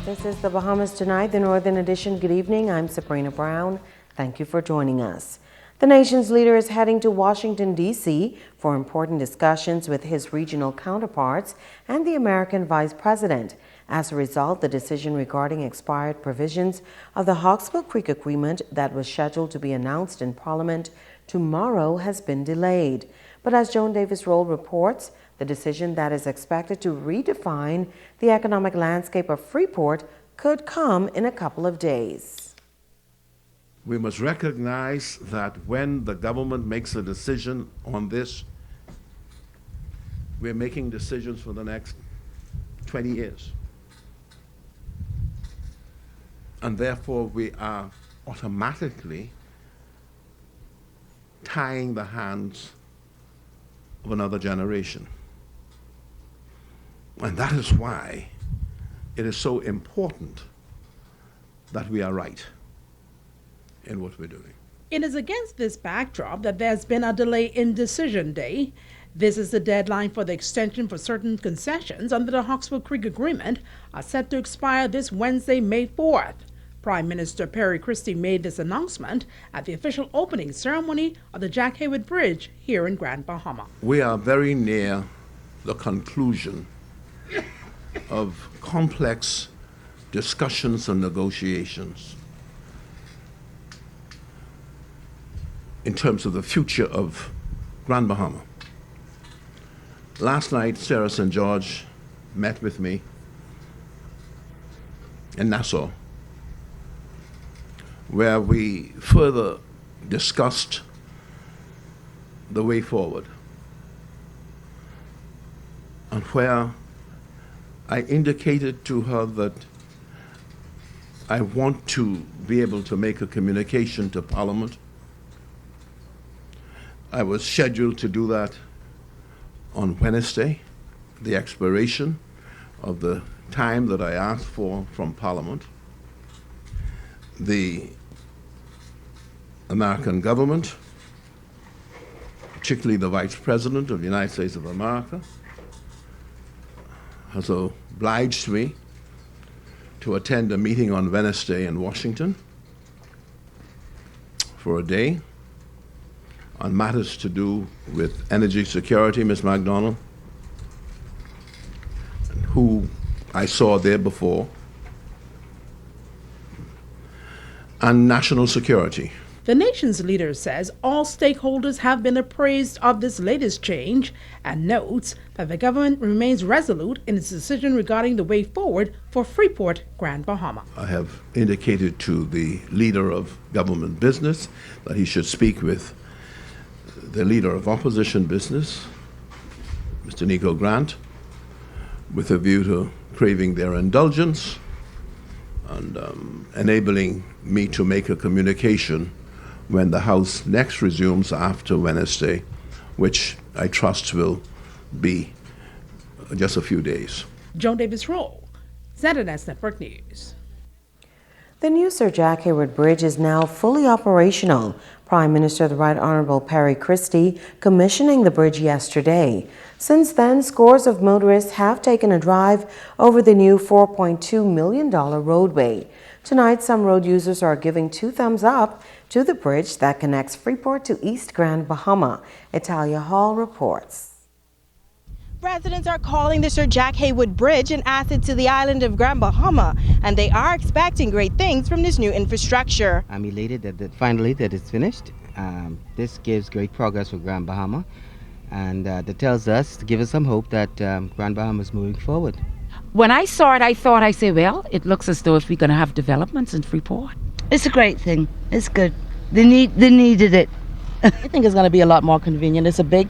This is the Bahamas Tonight, the Northern Edition. Good evening. I'm Sabrina Brown. Thank you for joining us. The nation's leader is heading to Washington, D.C. for important discussions with his regional counterparts and the American Vice President. As a result, the decision regarding expired provisions of the Hawksbill Creek Agreement that was scheduled to be announced in Parliament tomorrow has been delayed. But as Joan Davis-Roll reports, the decision that is expected to redefine the economic landscape of Freeport could come in a couple of days. We must recognize that when the government makes a decision on this, we're making decisions for the next 20 years. And therefore, we are automatically tying the hands of another generation. And that is why it is so important that we are right in what we're doing. It is against this backdrop that there's been a delay in Decision Day. This is the deadline for the extension for certain concessions under the Hawksbill Creek Agreement are set to expire this Wednesday, May 4th. Prime Minister Perry Christie made this announcement at the official opening ceremony of the Jack Haywood Bridge here in Grand Bahama. We are very near the conclusion of complex discussions and negotiations in terms of the future of Grand Bahama. Last night, Sarah St. George met with me in Nassau, where we further discussed the way forward, and where I indicated to her that I want to be able to make a communication to Parliament. I was scheduled to do that on Wednesday, the expiration of the time that I asked for from Parliament. The American government, particularly the Vice President of the United States of America, has obliged me to attend a meeting on Wednesday in Washington for a day on matters to do with energy security, Ms. McDonald, who I saw there before, and national security. The nation's leader says all stakeholders have been appraised of this latest change and notes that the government remains resolute in its decision regarding the way forward for Freeport, Grand Bahama. I have indicated to the leader of government business that he should speak with the leader of opposition business, Mr. Nico Grant, with a view to craving their indulgence and enabling me to make a communication when the House next resumes after Wednesday, which I trust will be just a few days. Joan Davis-Roll, ZNS Network News. The new Sir Jack Haywood Bridge is now fully operational. Prime Minister the Right Honorable Perry Christie commissioning the bridge yesterday. Since then, scores of motorists have taken a drive over the new $4.2 million roadway. Tonight, some road users are giving 2 thumbs up to the bridge that connects Freeport to East Grand Bahama. Italia Hall reports. Residents are calling the Sir Jack Haywood Bridge an asset to the island of Grand Bahama, and they are expecting great things from this new infrastructure. I'm elated that finally it's finished. This gives great progress for Grand Bahama, and that tells us, to give us some hope that Grand Bahama is moving forward. When I saw it, I said, well, it looks as though if we're going to have developments in Freeport. It's a great thing. It's good. They needed it. I think it's going to be a lot more convenient. It's a big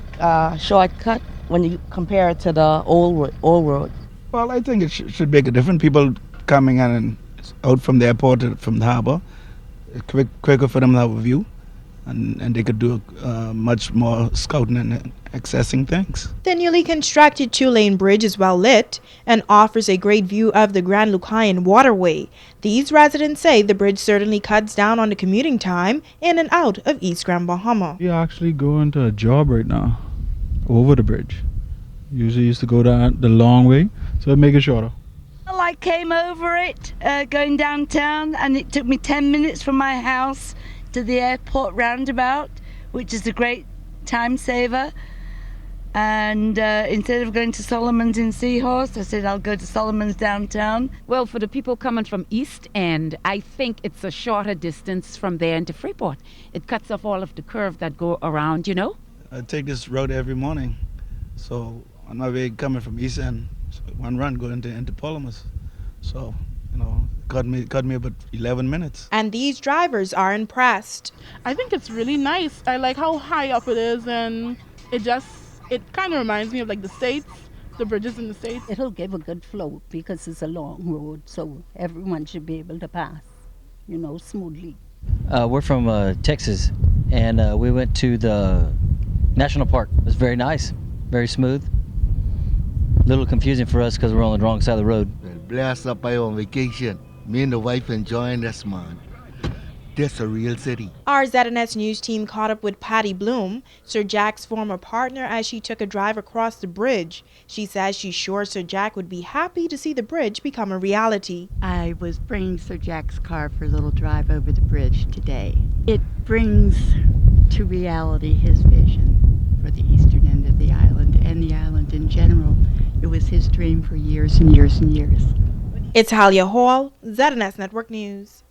shortcut when you compare it to the old road. Well, I think it should make a difference. People coming in and out from the airport, from the harbor, quicker for them to have a view, and they could do much more scouting and accessing things. The newly constructed 2-lane bridge is well lit and offers a great view of the Grand Lucayan waterway. These residents say the bridge certainly cuts down on the commuting time in and out of East Grand Bahama. We actually go into a job right now over the bridge. Usually used to go down the long way, so it make it shorter. A I came over it going downtown, and it took me 10 minutes from my house to the airport roundabout, which is a great time saver. And instead of going to Solomon's in Seahorse, I said I'll go to Solomon's downtown. Well, for the people coming from East End, I think it's a shorter distance from there into Freeport. It cuts off all of the curve that go around, you know? I take this road every morning. So on my way coming from East End, so one run going into Bahamas. So, got me about 11 minutes. And these drivers are impressed. I think it's really nice. I like how high up it is, and it kind of reminds me of like the States, the bridges in the States. It'll give a good flow because it's a long road, so everyone should be able to pass, smoothly. We're from Texas, and we went to the national park. It was very nice, very smooth. A little confusing for us because we're on the wrong side of the road. Blessed up by on vacation. Me and the wife enjoying this, man. This a real city. Our ZNS News team caught up with Patty Bloom, Sir Jack's former partner, as she took a drive across the bridge. She says she's sure Sir Jack would be happy to see the bridge become a reality. I was bringing Sir Jack's car for a little drive over the bridge today. It brings to reality his vision for the eastern end of the island and the island in general. It was his dream for years and years and years. It's Halia Hall, ZNS Network News.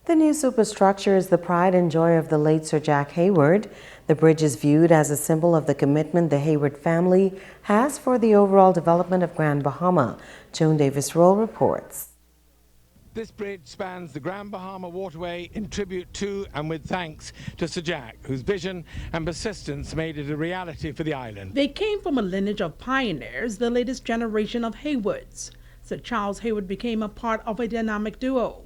The new superstructure is the pride and joy of the late Sir Jack Hayward. The bridge is viewed as a symbol of the commitment the Hayward family has for the overall development of Grand Bahama. Joan Davis-Roll reports. This bridge spans the Grand Bahama Waterway in tribute to and with thanks to Sir Jack, whose vision and persistence made it a reality for the island. They came from a lineage of pioneers, the latest generation of Haywoods. Sir Charles Hayward became a part of a dynamic duo.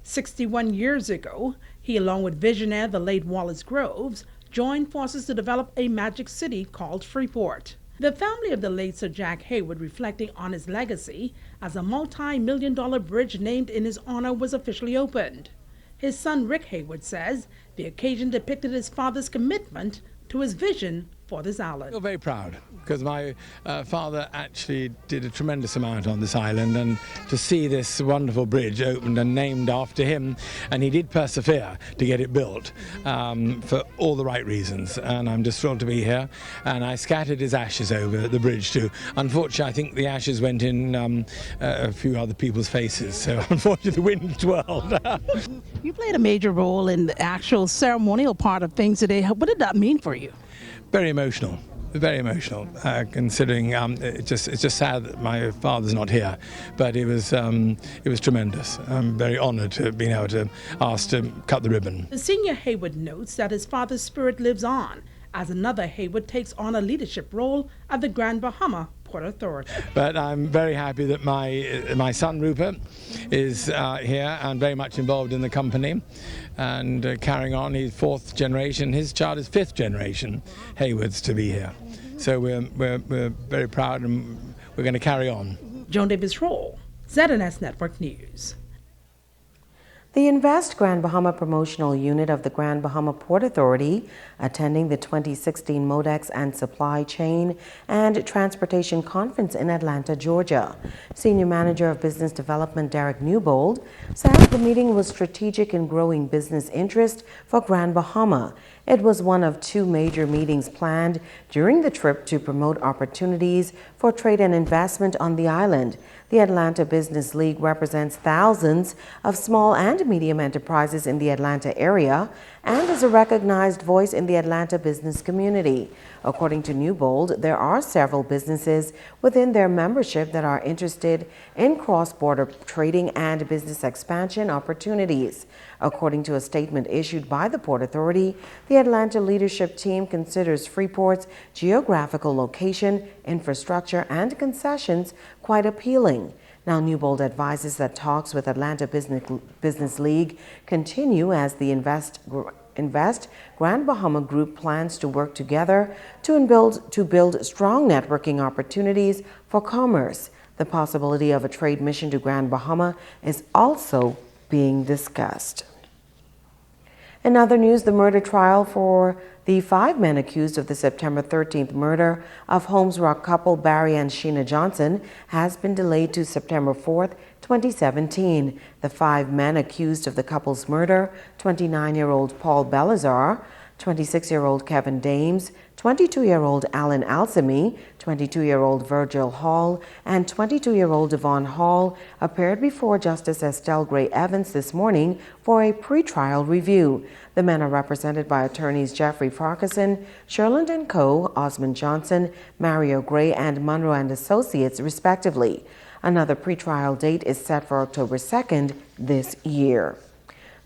61 years ago, he, along with visionaire the late Wallace Groves, joined forces to develop a magic city called Freeport. The family of the late Sir Jack Hayward, reflecting on his legacy, as a multi-million-dollar bridge named in his honor was officially opened. His son Rick Hayward says the occasion depicted his father's commitment to his vision for this island. I feel very proud because my father actually did a tremendous amount on this island, and to see this wonderful bridge opened and named after him, and he did persevere to get it built for all the right reasons, and I'm just thrilled to be here. And I scattered his ashes over the bridge too. Unfortunately, I think the ashes went in a few other people's faces, so unfortunately the wind twirled. You played a major role in the actual ceremonial part of things today. What did that mean for you? Very emotional, considering it's just sad that my father's not here, but it was tremendous. I'm very honoured to have been able to ask to cut the ribbon. The senior Hayward notes that his father's spirit lives on as another Hayward takes on a leadership role at the Grand Bahama Port Authority. But I'm very happy that my son Rupert is here and very much involved in the company and carrying on. He's fourth generation. His child is fifth generation Haywards to be here. So we're very proud, and we're going to carry on. Joan Davis-Roll, ZNS Network News. The Invest Grand Bahama promotional unit of the Grand Bahama Port Authority, attending the 2016 Modex and Supply Chain and Transportation Conference in Atlanta, Georgia. Senior Manager of Business Development Derek Newbold said the meeting was strategic in growing business interest for Grand Bahama. It was one of two major meetings planned during the trip to promote opportunities for trade and investment on the island. The Atlanta Business League represents thousands of small and medium enterprises in the Atlanta area and is a recognized voice in the Atlanta business community. According to Newbold, there are several businesses within their membership that are interested in cross-border trading and business expansion opportunities. According to a statement issued by the Port Authority, the Atlanta leadership team considers Freeport's geographical location, infrastructure, and concessions quite appealing. Now, Newbold advises that talks with Atlanta Business League continue as the Invest Grand Bahama Group plans to work together to build strong networking opportunities for commerce. The possibility of a trade mission to Grand Bahama is also being discussed. In other news, the murder trial for the 5 men accused of the September 13th murder of Holmes Rock couple Barry and Sheena Johnson has been delayed to September 4th, 2017. The 5 men accused of the couple's murder, 29-year-old Paul Belazar, 26-year-old Kevin Dames, 22-year-old Alan Alsamy, 22-year-old Virgil Hall, and 22-year-old Devon Hall appeared before Justice Estelle Gray Evans this morning for a pretrial review. The men are represented by attorneys Jeffrey Farquharson, Sherland & Co., Osmond Johnson, Mario Gray, and Monroe and Associates, respectively. Another pretrial date is set for October 2nd this year.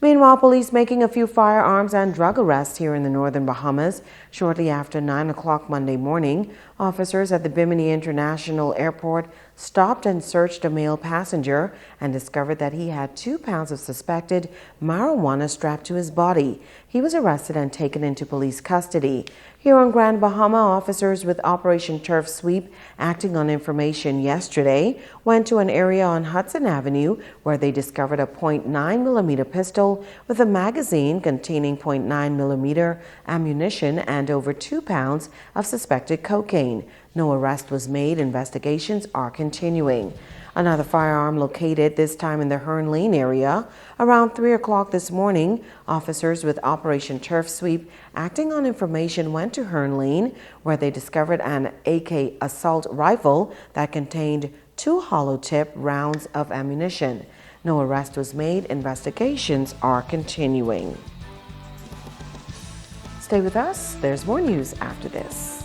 Meanwhile, police making a few firearms and drug arrests here in the northern Bahamas. Shortly after 9 o'clock Monday morning, officers at the Bimini International Airport stopped and searched a male passenger and discovered that he had 2 pounds of suspected marijuana strapped to his body. He was arrested and taken into police custody. Here on Grand Bahama, officers with Operation Turf Sweep, acting on information yesterday, went to an area on Hudson Avenue where they discovered a .9mm pistol with a magazine containing .9mm ammunition and over 2 pounds of suspected cocaine. No arrest was made. Investigations are continuing. Another firearm located, this time in the Hearn Lane area. Around 3 o'clock this morning, officers with Operation Turf Sweep, acting on information, went to Hearn Lane where they discovered an AK assault rifle that contained 2 hollow-tip rounds of ammunition. No arrest was made. Investigations are continuing. Stay with us. There's more news after this.